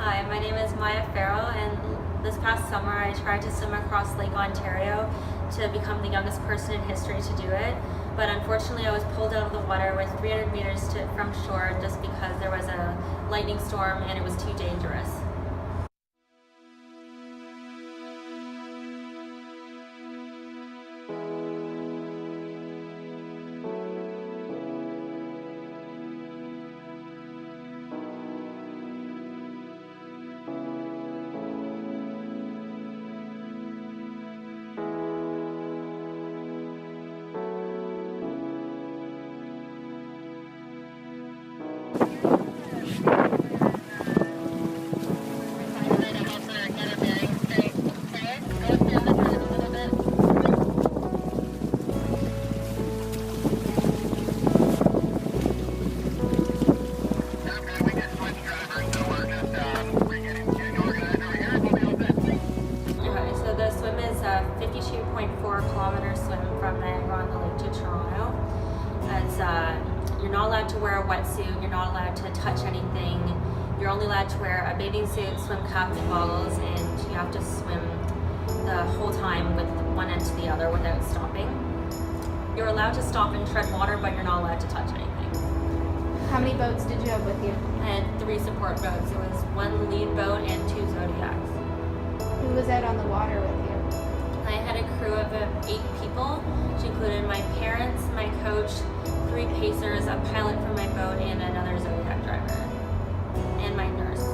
Hi, my name is Maya Farrell, and this past summer I tried to swim across Lake Ontario to become the youngest person in history to do it. But unfortunately, I was pulled out of the water with 300 meters from shore just because there was a lightning storm and it was too dangerous. The swim is a 52.4 kilometer swim from Niagara on the Lake to Toronto. You're not allowed to wear a wetsuit, you're not allowed to touch anything. You're only allowed to wear a bathing suit, swim cap, and goggles, and you have to swim the whole time with one end to the other without stopping. You're allowed to stop and tread water, but you're not allowed to touch anything. How many boats did you have with you? I had 3 support boats. It was 1 lead boat and 2 Zodiacs. Who was out on the water with you? I had a crew of 8 people, which included my parents, my coach, 3 pacers, a pilot for my boat, and another Zodiac driver, and my nurse.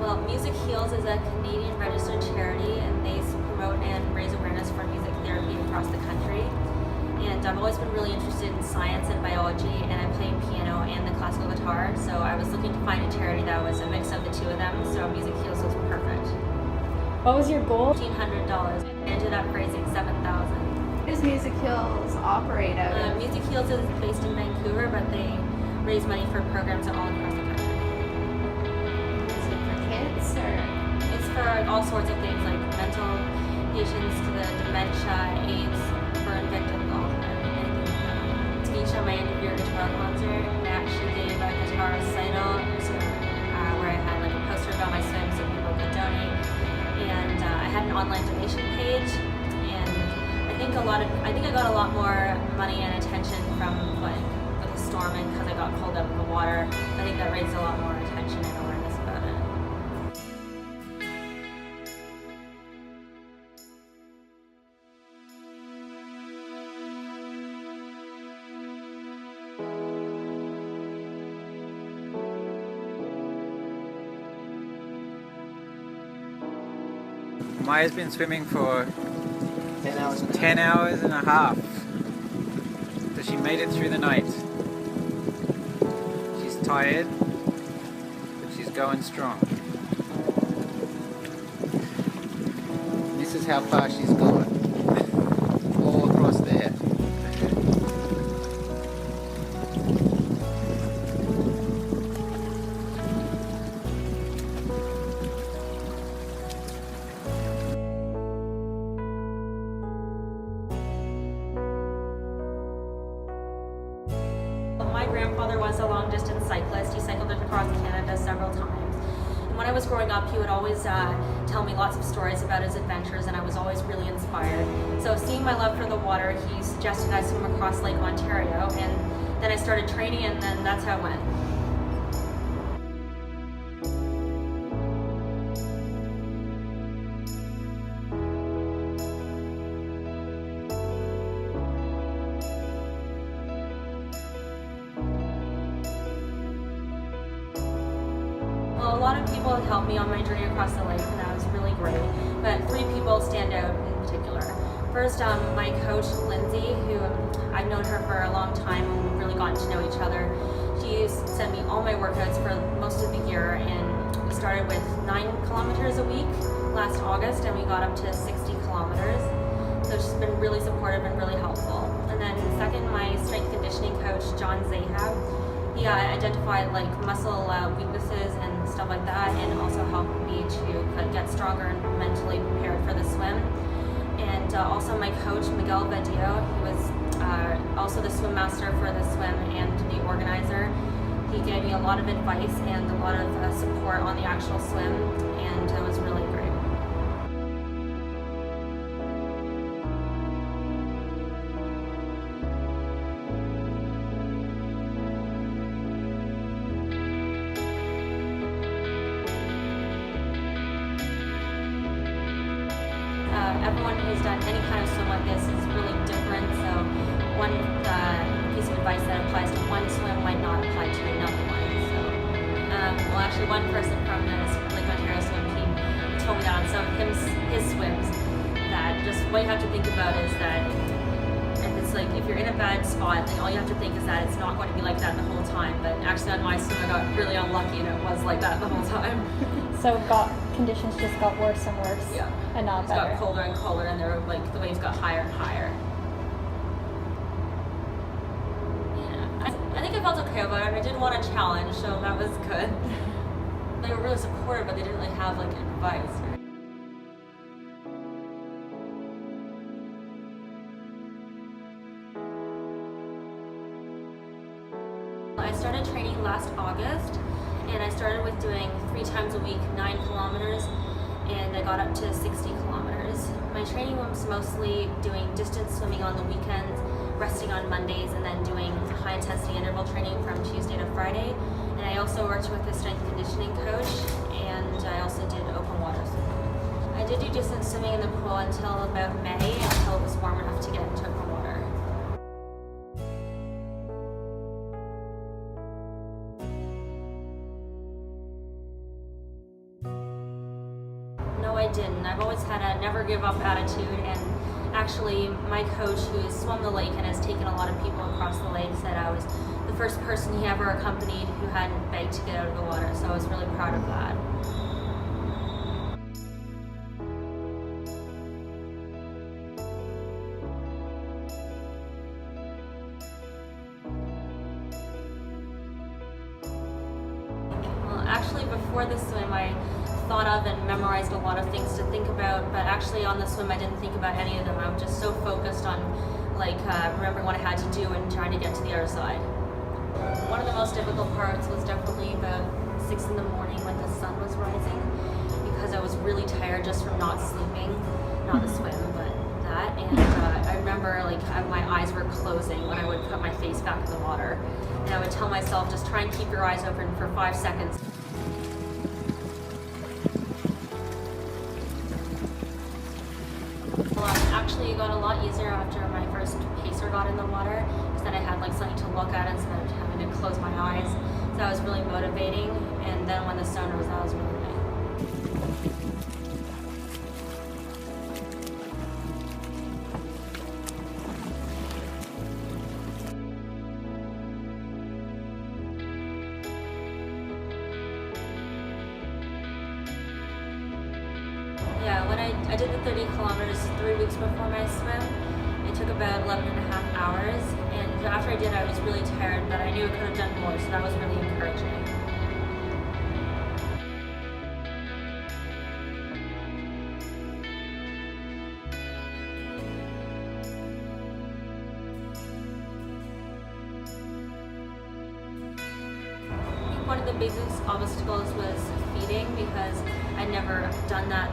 Well, Music Heals is a Canadian registered charity, and they promote and raise awareness for music therapy across the country. And I've always been really interested in science and biology, and I play piano and the classical guitar, so I was looking to find a charity that was a mix of the 2 of them, so Music Heals was perfect. What was your goal? $1,500. I ended up raising $7,000. Where does Music Heals operate out of? Music Heals is based in Vancouver, but they raise money for programs all across the country. Is it for kids or? It's for all sorts of things like mental patients to the dementia, AIDS, burn victims, all of it. And speech on my end of your guitar concert, and I actually gave a guitar recital where I had like a poster about my swim so people could donate. And I had an online donation page, and I think I got a lot more money and attention from with the storm, and because I got pulled out of the water, I think that raised a lot more attention and awareness about it. Maya's been swimming for 10 hours and a half. 10 hours and a half. So she made it through the night. She's tired, but she's going strong. This is how far she's gone. All across there. My grandfather was a long-distance cyclist. He cycled across Canada several times. And when I was growing up, he would always tell me lots of stories about his adventures, and I was always really inspired. So seeing my love for the water, he suggested I swim across Lake Ontario, and then I started training, and then that's how it went. Well, a lot of people have helped me on my journey across the lake, and that was really great. But 3 people stand out in particular. First, my coach, Lindsay, who I've known her for a long time and we've really gotten to know each other. She sent me all my workouts for most of the year, and we started with 9 kilometers a week, last August, and we got up to 60 kilometers. So she's been really supportive and really helpful. And then second, my strength conditioning coach, Johnson-Dugay, he identified like muscle weaknesses and stuff like that, and also helped me to get stronger and mentally prepared for the swim. And also my coach, Miguel Vadillo, he was also the swim master for the swim and the organizer. He gave me a lot of advice and a lot of support on the actual swim, and it was really great. Everyone who's done any kind of swim like this is really different, so one piece of advice that applies to one swim might not apply to another one. So, well, actually, one person from the Lake Ontario swim team told me that on some of his swims, that just what you have to think about is that if you're in a bad spot, then all you have to think is that it's not going to be like that the whole time. But actually, on my swim, I got really unlucky, and it was like that the whole time. So conditions just got worse and worse. Yeah. And not better. It got colder and colder, and the waves got higher and higher. Yeah, I think I felt okay about it. I did want a challenge, so that was good. They were really supportive, but they didn't really have advice. I started training last August, and I started with doing 3 times a week, 9 kilometers, and I got up to 60 kilometers. My training was mostly doing distance swimming on the weekends, resting on Mondays, and then doing high intensity interval training from Tuesday to Friday. And I also worked with a strength conditioning coach, and I also did open water swimming. I did do distance swimming in the pool until about May, until it was warm enough to get into open water. No, I didn't. I've always had a never give up attitude, and actually my coach, who has swum the lake and has taken a lot of people across the lake, said I was the first person he ever accompanied who hadn't begged to get out of the water, so I was really proud of that. Well, actually before the swim I thought of and memorized a lot of things to think about, but actually on the swim I didn't think about any of them. I was just so focused on remembering what I had to do and trying to get to the other side. One of the most difficult parts was definitely about 6 in the morning when the sun was rising, because I was really tired just from not sleeping, not the swim, but that. And I remember my eyes were closing when I would put my face back in the water, and I would tell myself, just try and keep your eyes open for 5 seconds. Actually, it got a lot easier after my first pacer got in the water, because then I had something to look at instead of having to close my eyes. So that was really motivating. And then when the sun rose, that was really nice. Yeah, when I did the 30 kilometers 3 weeks before my swim. It took about 11 and a half hours, and after I did, I was really tired, but I knew I could have done more, so that was really encouraging. One of the biggest obstacles was feeding, because I'd never done that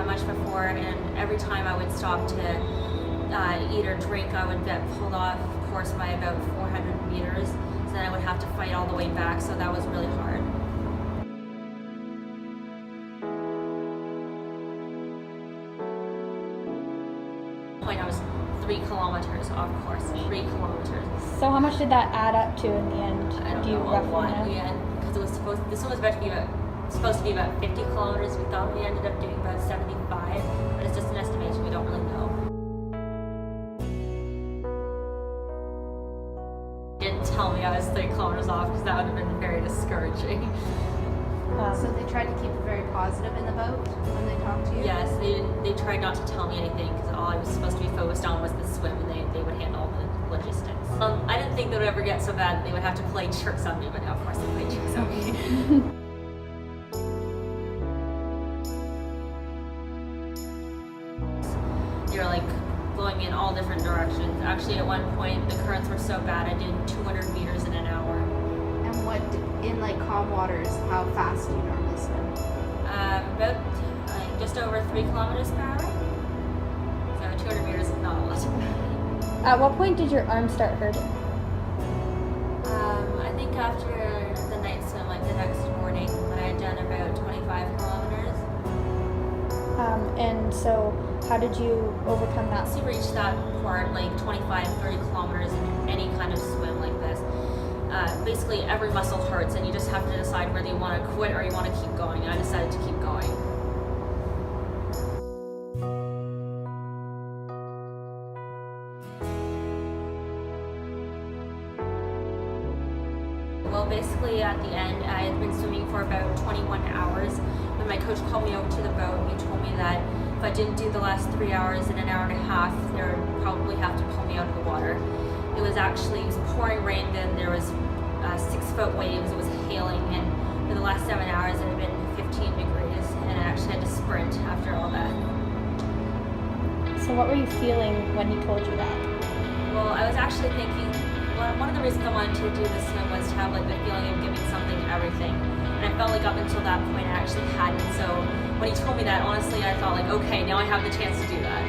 much before, and every time I would stop to eat or drink, I would get pulled off course by about 400 meters, so then I would have to fight all the way back, so that was really hard. I was 3 kilometers off course, 3 kilometers. So how much did that add up to in the end? I don't Do you know, roughly a lot know? in the end, because this one was supposed to be about 50 kilometers. We thought we ended up doing about 75, but it's just an estimation, we don't really know. Didn't tell me I was 3 kilometers off, because that would have been very discouraging. So they tried to keep it very positive in the boat when they talked to you? Yes, they tried not to tell me anything because all I was supposed to be focused on was the swim, and they would handle all the logistics. I didn't think they would ever get so bad that they would have to play tricks on me, but of course they played tricks on me. They were like blowing me in all different directions. Actually, at one point, the currents were so bad I did 200 meters in an hour. And what, in like calm waters, how fast do you normally swim? About just over 3 kilometers per hour. So 200 meters is not a lot. At what point did your arm start hurting? I think after the night swim, like the next morning, when I had done about 25 kilometers. And so how did you overcome that? Once you reach that part, like 25, 30 kilometers in any kind of swim like this, basically every muscle hurts and you just have to decide whether you want to quit or you want to keep going. And I decided to keep going. Well, basically at the end, I had been swimming for about 21 hours. When my coach called me over to the boat, he told me that if I didn't do the last 3 hours in an hour and a half, they would probably have to pull me out of the water. It was pouring rain then, there was 6-foot waves, it was hailing, and for the last 7 hours it had been 15 degrees, and I actually had to sprint after all that. So what were you feeling when he told you that? Well, I was actually thinking, one of the reasons I wanted to do this swim was to have like the feeling of giving something everything. And I felt like up until that point I actually hadn't. So when he told me that, honestly, I thought like, okay, now I have the chance to do that.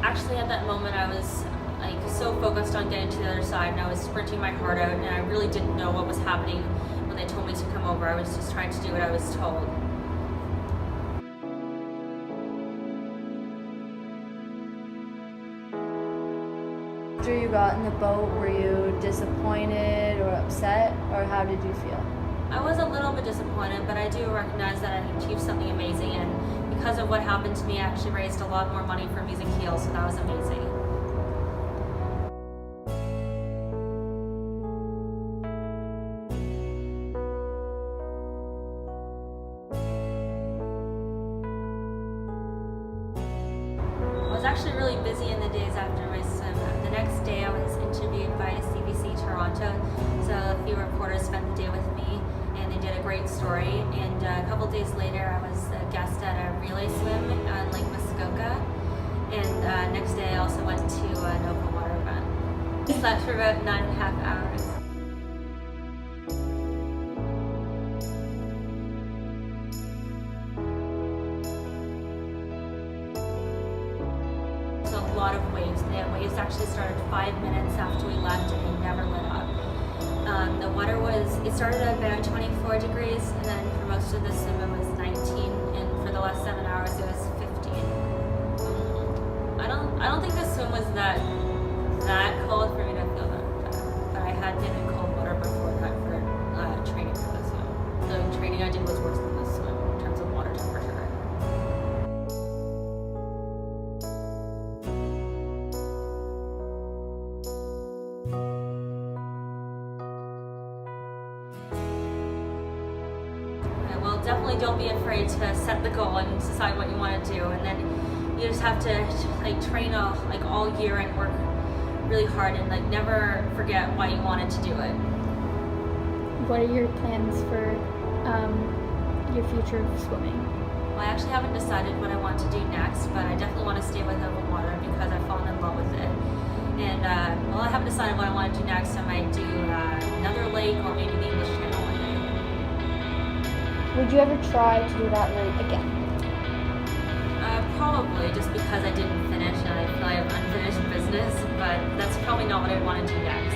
Actually, at that moment, I was like so focused on getting to the other side, and I was sprinting my heart out, and I really didn't know what was happening when they told me to come over. I was just trying to do what I was told. After you got in the boat, were you disappointed or upset, or how did you feel? I was a little bit disappointed, but I do recognize that I achieved something amazing, and because of what happened to me, I actually raised a lot more money for Music Heals, so that was amazing. I was actually really busy in the days after my swim. The next day I was interviewed by CBC Toronto, so a few reporters spent the day with me and they did a great story, and a couple days later I was a guest at a relay swim on Lake Muskoka, and next day I also went to an open water event. I slept for about 9.5 hours. A lot of waves. The waves actually started 5 minutes after we left and they never let up. The water it started at about 24 degrees, and then for most of the swim it was 19, and for the last 7 hours it was 15. I don't think the swim was that cold for me to feel that, but I had been in cold water before that for training for the swim. The training I did was worse than the swim in terms of water temperature. Well, definitely don't be afraid to set the goal and decide what you want to do, and then you just have to like train all year and work really hard, and like never forget why you wanted to do it. What are your plans for your future of swimming? Well, I actually haven't decided what I want to do next, but I definitely want to stay with open water because I've fallen in love with it. And well, I haven't decided what I want to do next. I might do another lake or maybe the English Channel one day. Would you ever try to do that route again? Probably, just because I didn't finish and I feel I have unfinished business, but that's probably not what I want to do next.